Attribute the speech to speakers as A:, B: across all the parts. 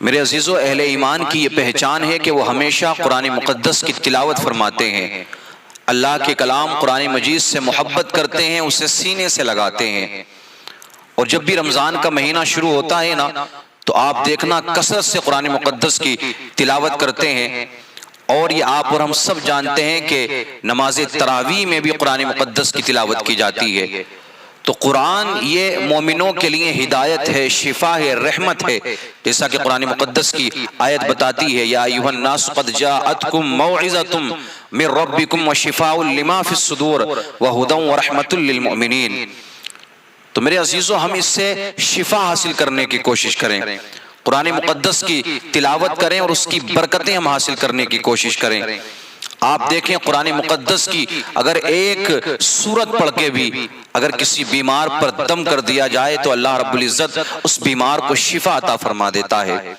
A: میرے عزیزو، اہل ایمان کی یہ پہچان ہے کہ وہ ہمیشہ قرآن مقدس کی تلاوت فرماتے ہیں، اللہ کے کلام قرآن مجید سے محبت کرتے ہیں، اسے سینے سے لگاتے ہیں۔ اور جب بھی رمضان کا مہینہ شروع ہوتا ہے نا تو آپ دیکھنا کثرت سے قرآن مقدس کی تلاوت کرتے ہیں۔ اور یہ آپ اور ہم سب جانتے ہیں کہ نماز تراویح میں بھی قرآن مقدس کی تلاوت کی جاتی ہے۔ تو قرآن یہ مومنوں کے لیے ہدایت ہے، شفا ہے، رحمت ہے، جیسا کہ قرآن مقدس کی آیت بتاتی ہے، یا ایھا الناس قد جاءتکم موعظۃ من ربکم وشفاء لما فی الصدور وہدی ورحمۃ للمؤمنین۔ تو میرے عزیزو، ہم اس سے شفا حاصل کرنے کی کوشش کریں، قرآن مقدس کی تلاوت کریں اور اس کی برکتیں ہم حاصل کرنے کی کوشش کریں۔ آپ دیکھیں قرآن مقدس کی اگر ایک سورت پڑھ کے بھی اگر کسی بیمار پر دم کر دیا جائے تو اللہ رب العزت اس بیمار کو شفا عطا فرما دیتا ہے۔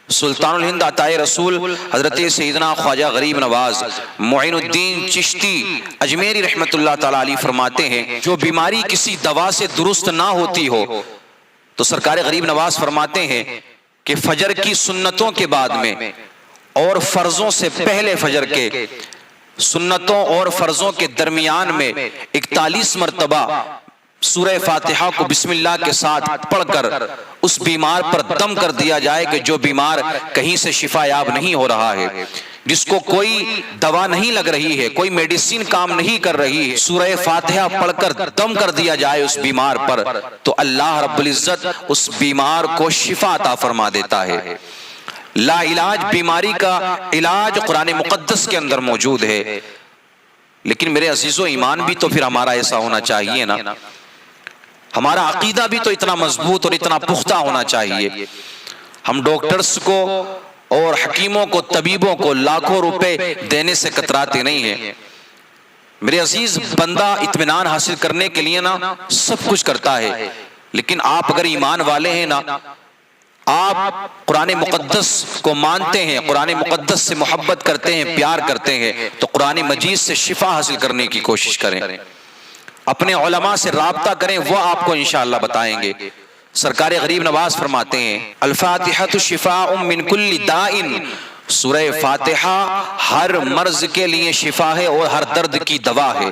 A: سلطان الہند عطائے رسول حضرت سیدنا خواجہ غریب نواز معین الدین چشتی اجمیری رحمت اللہ تعالی علیہ فرماتے ہیں، جو بیماری کسی دوا سے درست نہ ہوتی ہو تو سرکار غریب نواز فرماتے ہیں کہ فجر کی سنتوں کے بعد میں اور فرضوں سے پہلے فجر کے سنتوں اور فرضوں کے درمیان میں 41 مرتبہ سورہ فاتحہ کو بسم اللہ کے ساتھ پڑھ کر اس بیمار پر دم کر دیا جائے کہ جو بیمار کہیں سے شفا یاب نہیں ہو رہا ہے، جس کو کوئی دوا نہیں لگ رہی ہے، کوئی میڈیسین کام نہیں کر رہی ہے، سورہ فاتحہ پڑھ کر دم کر دیا جائے اس بیمار پر تو اللہ رب العزت اس بیمار کو شفا عطا فرما دیتا ہے۔ لا علاج بیماری کا علاج قرآن مقدس کے اندر موجود ہے۔ لیکن میرے عزیزو، ایمان بھی تو پھر ہمارا ایسا ہونا چاہیے نا، ہمارا عقیدہ بھی تو اتنا مضبوط اور اتنا پختہ ہونا چاہیے۔ ہم ڈاکٹرز کو اور حکیموں کو، طبیبوں کو لاکھوں روپے دینے سے کتراتے نہیں ہیں۔ میرے عزیز، بندہ اطمینان حاصل کرنے کے لیے نا سب کچھ کرتا ہے، لیکن آپ اگر ایمان والے ہیں نا، آپ قرآن مقدس کو مانتے ہیں، قرآن مقدس سے محبت کرتے ہیں، پیار کرتے ہیں، تو قرآن مجید سے شفا حاصل کرنے کی کوشش کریں، اپنے علماء سے رابطہ کریں، وہ آپ کو انشاءاللہ بتائیں گے۔ سرکار غریب نواز فرماتے ہیں، الفاتحۃ شفاء من کل داء، سورہ فاتحہ ہر مرض کے لیے شفا ہے اور ہر درد کی دوا ہے۔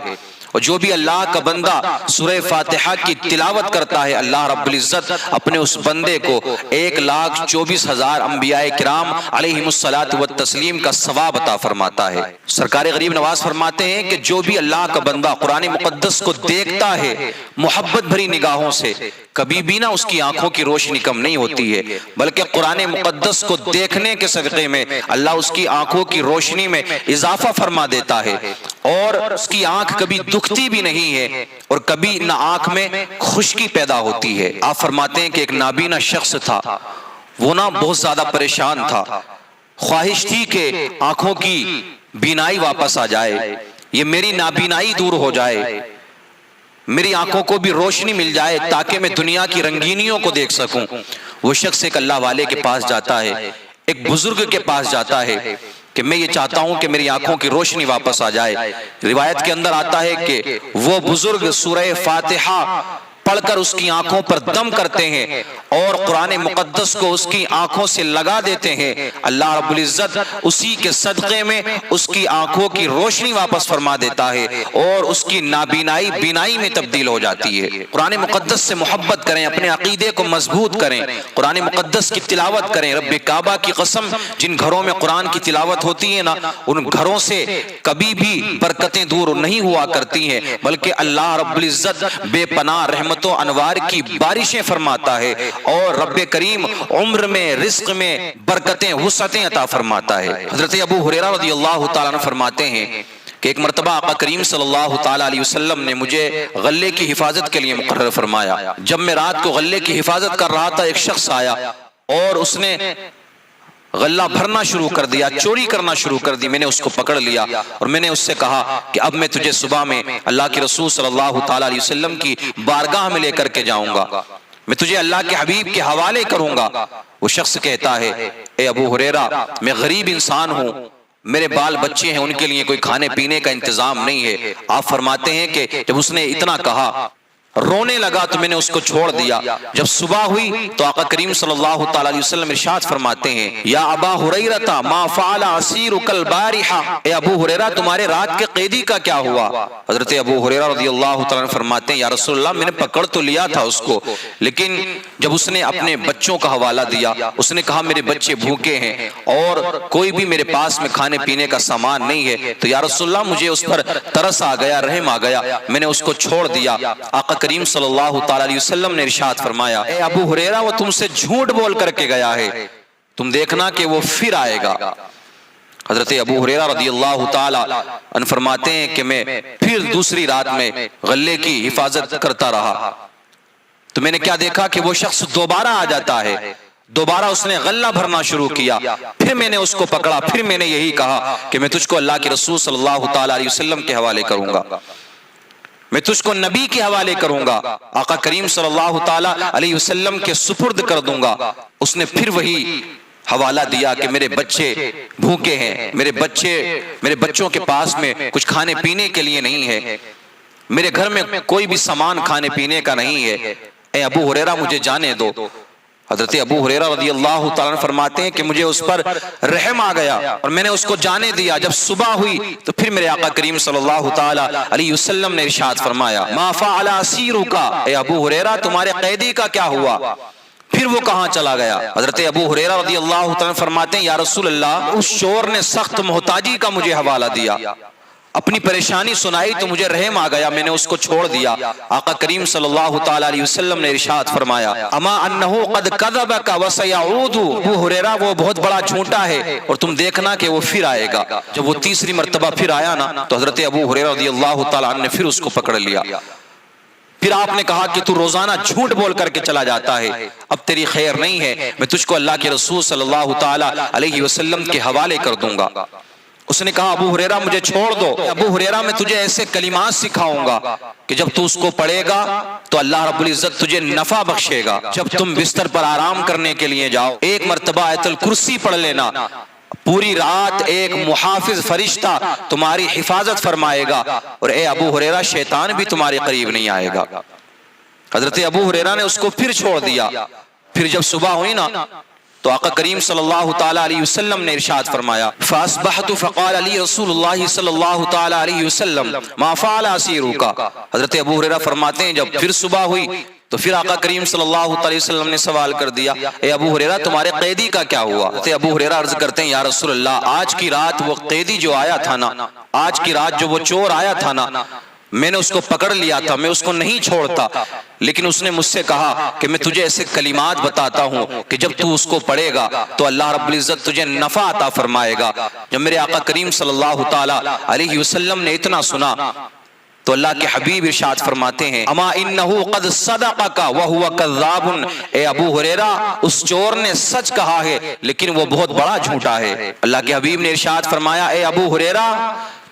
A: اور جو بھی اللہ کا بندہ سورہ فاتحہ کی تلاوت کرتا ہے، اللہ رب العزت اپنے اس بندے کو 1,24,000 انبیاء کرام علیہم الصلاۃ والتسلیم کا ثواب عطا فرماتا ہے۔ سرکار غریب نواز فرماتے ہیں کہ جو بھی اللہ کا بندہ قرآن مقدس کو دیکھتا ہے محبت بھری نگاہوں سے، کبھی بھی نہ اس کی آنکھوں کی روشنی کم نہیں ہوتی ہے، بلکہ قرآن مقدس کو دیکھنے کے صدقے میں اللہ اس کی آنکھوں کی روشنی میں اضافہ فرما دیتا ہے، اور اس کی آنکھ کبھی دکھتی بھی نہیں ہے اور کبھی نہ آنکھ میں خشکی پیدا ہوتی ہے۔ آپ فرماتے ہیں کہ ایک نابینا شخص تھا، وہ نہ بہت زیادہ پریشان تھا، خواہش تھی کہ آنکھوں کی بینائی واپس آ جائے، یہ میری نابینائی دور ہو جائے، میری آنکھوں کو بھی روشنی مل جائے تاکہ میں دنیا کی رنگینیوں کو دیکھ سکوں۔ وہ شخص ایک اللہ والے کے پاس جاتا ہے، ایک بزرگ کے پاس جاتا ہے کہ میں یہ چاہتا ہوں کہ میری آنکھوں کی روشنی واپس آ جائے۔ روایت کے اندر آتا ہے کہ وہ بزرگ سورہ فاتحہ پڑھ کر اس کی آنکھوں پر دم کرتے ہیں اور قرآن مقدس کو اس کی آنکھوں سے لگا دیتے ہیں، اللہ رب العزت اسی کے صدقے میں اس کی آنکھوں کی روشنی واپس فرما دیتا ہے اور اس کی نابینائی بینائی میں تبدیل ہو جاتی ہے۔ قرآن مقدس سے محبت کریں، اپنے عقیدے کو مضبوط کریں، قرآن مقدس کی تلاوت کریں۔ رب کعبہ کی قسم، جن گھروں میں قرآن کی تلاوت ہوتی ہے نا، ان گھروں سے کبھی بھی برکتیں دور نہیں ہوا کرتی ہیں، بلکہ اللہ رب العزت بے پناہ رحمت و انوار کی بارشیں فرماتا ہے اور رب کریم عمر میں، رزق میں برکتیں، وسعتیں عطا فرماتا ہے۔ حضرت ابو ہریرہ رضی اللہ تعالیٰ عنہ فرماتے ہیں کہ ایک مرتبہ آقا کریم صلی اللہ تعالیٰ علیہ وسلم نے مجھے غلے کی حفاظت کے لیے مقرر فرمایا۔ جب میں رات کو غلے کی حفاظت کر رہا تھا، ایک شخص آیا اور اس نے غلہ بھرنا شروع کر دیا، چوری کرنا شروع کر دی۔ میں نے اس کو پکڑ لیا اور میں نے اس سے کہا کہ اب میں تجھے صبح میں اللہ کے رسول صلی اللہ تعالیٰ علیہ وسلم کی بارگاہ میں لے کر کے جاؤں گا، میں تجھے اللہ کے حبیب کے حوالے کروں گا۔ وہ شخص کہتا ہے، اے ابو ہریرہ، میں غریب انسان ہوں، میرے بال بچے ہیں، ان کے لیے کوئی کھانے پینے کا انتظام نہیں ہے۔ آپ فرماتے ہیں کہ جب اس نے اتنا کہا، رونے لگا تو میں نے اس کو چھوڑ دیا۔ جب صبح ہوئی تو آقا کریم صلی اللہ تعالی علیہ وسلم ارشاد فرماتے ہیں یا ابا ہریرہ ما فعل اسیرک البارحہ، اے ابو ہریرہ تمہارے رات کے قیدی کا کیا ہوا؟ حضرت ابو ہریرہ رضی اللہ تعالی عنہ فرماتے ہیں یا رسول اللہ میں نے پکڑ تو لیا تھا اس کو، لیکن جب اس نے اپنے بچوں کا حوالہ دیا، اس نے کہا میرے بچے بھوکے ہیں اور کوئی بھی میرے پاس میں کھانے پینے کا سامان نہیں ہے، تو یا رسول اللہ مجھے اس پر ترس آ گیا، رحم آ گیا، میں نے اس کو چھوڑ دیا۔ آقا کریم صلی اللہ تعالی علیہ وسلم نے ارشاد فرمایا اے ابو ہریرہ وہ تم سے جھوٹ بول کر کے گیا ہے، تم دیکھنا کہ وہ پھر آئے گا۔ حضرت ابو ہریرہ رضی اللہ تعالی عنہ فرماتے ہیں کہ میں پھر دوسری رات میں غلے کی حفاظت کرتا رہا تو میں نے کیا دیکھا کہ وہ شخص دوبارہ آ جاتا ہے، دوبارہ اس نے غلہ بھرنا شروع کیا، پھر میں نے اس کو پکڑا، پھر میں نے یہی کہا کہ میں تجھ کو اللہ کے رسول صلی اللہ تعالی علیہ وسلم کے حوالے کروں گا، میں تجھ کو نبی کے حوالے کروں گا، آقا کریم صلی اللہ تعالی علیہ وسلم کے سپرد کر دوں گا۔ اس نے پھر وہی حوالہ دیا کہ میرے بچے بھوکے ہیں، میرے بچوں کے پاس میں کچھ کھانے پینے کے لیے نہیں ہے، میرے گھر میں کوئی بھی سامان کھانے پینے کا نہیں ہے، اے ابو ہریرہ مجھے جانے دو۔ حضرت ابو ہریرہ رضی اللہ تعالیٰ عنہ فرماتے ہیں کہ مجھے اس پر رحم آ گیا اور میں نے اس کو جانے دیا۔ جب صبح ہوئی تو پھر میرے آقا کریم صلی اللہ تعالیٰ علیہ وسلم نے ارشاد فرمایا ما فعل اسیرک، اے ابو ہریرہ تمہارے قیدی کا کیا ہوا؟ پھر وہ کہاں چلا گیا؟ حضرت ابو ہریرہ رضی اللہ تعالیٰ عنہ فرماتے ہیں یا رسول اللہ اس چور نے سخت محتاجی کا مجھے حوالہ دیا، اپنی پریشانی سنائی تو مجھے رحم آ گیا، میں نے اس کو چھوڑ دیا۔ آقا کریم صلی اللہ تعالی علیہ وسلم نے ارشاد فرمایا اما انہ قد کذبک وسیعود، ابو ہریرہ وہ بہت بڑا جھوٹا ہے اور تم دیکھنا کہ وہ پھر آئے گا۔ جب وہ تیسری مرتبہ پھر آیا نا تو حضرت ابو ہریرہ رضی اللہ تعالی عنہ نے پھر اس کو پکڑ لیا، پھر آپ نے کہا کہ تو روزانہ جھوٹ بول کر کے چلا جاتا ہے، اب تیری خیر نہیں ہے، میں تجھ کو اللہ کے رسول صلی اللہ تعالی علیہ وسلم کے حوالے کر دوں گا۔ اس نے کہا ابو ہریرہ مجھے چھوڑ دو، ابو ہریرہ میں تجھے ایسے کلمات سکھاؤں گا کہ جب تو اس کو پڑھے گا تو اللہ رب العزت تجھے نفع بخشے گا۔ جب تم بستر پر آرام کرنے کے لیے جاؤ ایک مرتبہ آیت الکرسی پڑھ لینا، پوری رات ایک محافظ فرشتہ تمہاری حفاظت فرمائے گا اور اے ابو ہریرہ شیطان بھی تمہارے قریب نہیں آئے گا۔ حضرت ابو ہریرہ نے اس کو پھر چھوڑ دیا۔ پھر جب صبح ہوئی نا تو آقا کریم صلی اللہ تعالی علیہ وسلم نے ارشاد فرمایا فاصبحت فقال علی رسول اللہ صلی اللہ تعالی علیہ وسلم ما فعل اسیرک، حضرت ابو ہریرہ فرماتے ہیں جب پھر صبح ہوئی تو پھر آقا کریم صلی اللہ علیہ وسلم نے سوال کر دیا اے ابو ہریرہ تمہارے قیدی کا کیا ہوا؟ حضرت ابو ہریرہ عرض کرتے ہیں یا رسول اللہ آج کی رات وہ قیدی جو آیا تھا نا، آج کی رات جو وہ چور آیا تھا نا، میں نے اس کو پکڑ لیا تھا، میں اس کو نہیں چھوڑتا، لیکن اس نے مجھ سے کہا کہ میں تجھے ایسے کلمات بتاتا ہوں کہ جب تو اس کو پڑھے گا تو اللہ رب العزت تجھے نفع عطا فرمائے گا۔ جب میرے آقا کریم صلی اللہ تعالی علیہ وسلم نے اتنا سنا تو اللہ کے حبیب ارشاد فرماتے ہیں اما انہو قد صدقک وہو کذاب، اے ابو ہریرہ اس چور نے سچ کہا ہے لیکن وہ بہت بڑا جھوٹا ہے۔ اللہ کے حبیب نے ارشاد فرمایا اے ابو ہریرہ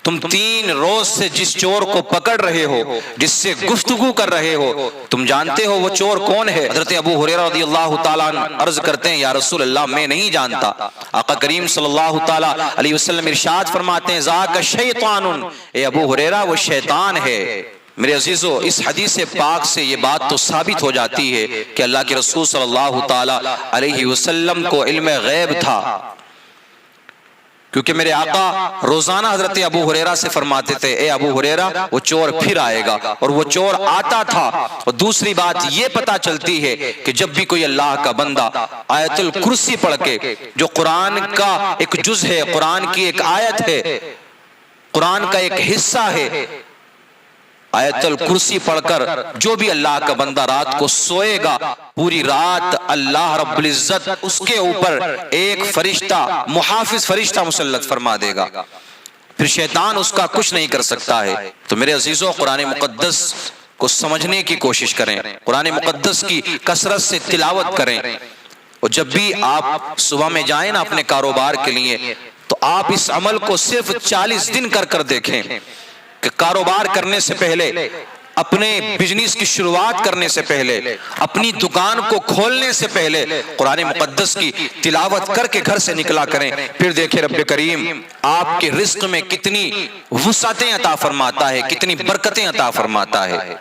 A: تم 3 روز سے جس چور کو پکڑ رہے ہو، جس سے گفتگو کر رہے ہو، تم جانتے ہو وہ چور کون ہے؟ حضرت ابو ہریرہ رضی اللہ تعالیٰ عنہ عرض کرتے ہیں یا رسول اللہ میں نہیں جانتا۔ آقا کریم صلی اللہ تعالیٰ علیہ وسلم ارشاد فرماتے ہیں ذاک شیطان، اے ابو ہریرہ وہ شیطان ہے۔ میرے عزیزو اس حدیث پاک سے یہ بات تو ثابت ہو جاتی ہے کہ اللہ کے رسول صلی اللہ تعالیٰ علیہ وسلم کو علم غیب تھا، کیونکہ میرے آقا روزانہ حضرت ابو ہریرہ سے فرماتے تھے اے ابو ہریرہ وہ چور پھر آئے گا، اور وہ چور آتا تھا۔ اور دوسری بات یہ پتا چلتی ہے کہ جب بھی کوئی اللہ کا بندہ آیت الکرسی پڑھ کے، جو قرآن کا ایک جز ہے، قرآن کی ایک آیت ہے، قرآن کا ایک حصہ ہے، آیت الکرسی پڑھ کر جو بھی اللہ کا بندہ رات کو سوئے گا پوری رات اللہ رب العزت اس کے اوپر ایک فرشتہ محافظ فرشتہ مسلط فرما دے گا، پھر شیطان اس کا کچھ نہیں کر سکتا ہے۔ تو میرے عزیزوں قرآن مقدس کو سمجھنے کی کوشش کریں، قرآن مقدس کی کثرت سے تلاوت کریں، اور جب بھی آپ صبح میں جائیں نا اپنے کاروبار کے لیے تو آپ اس عمل کو صرف 40 دن کر کر دیکھیں کہ کاروبار کرنے سے پہلے، اپنے بزنس کی شروعات کرنے سے پہلے، اپنی دکان کو کھولنے سے پہلے قرآن مقدس کی تلاوت کر کے گھر سے نکلا کریں، پھر دیکھیں رب کریم آپ کے رزق میں کتنی وسعتیں عطا فرماتا ہے، کتنی برکتیں عطا فرماتا ہے۔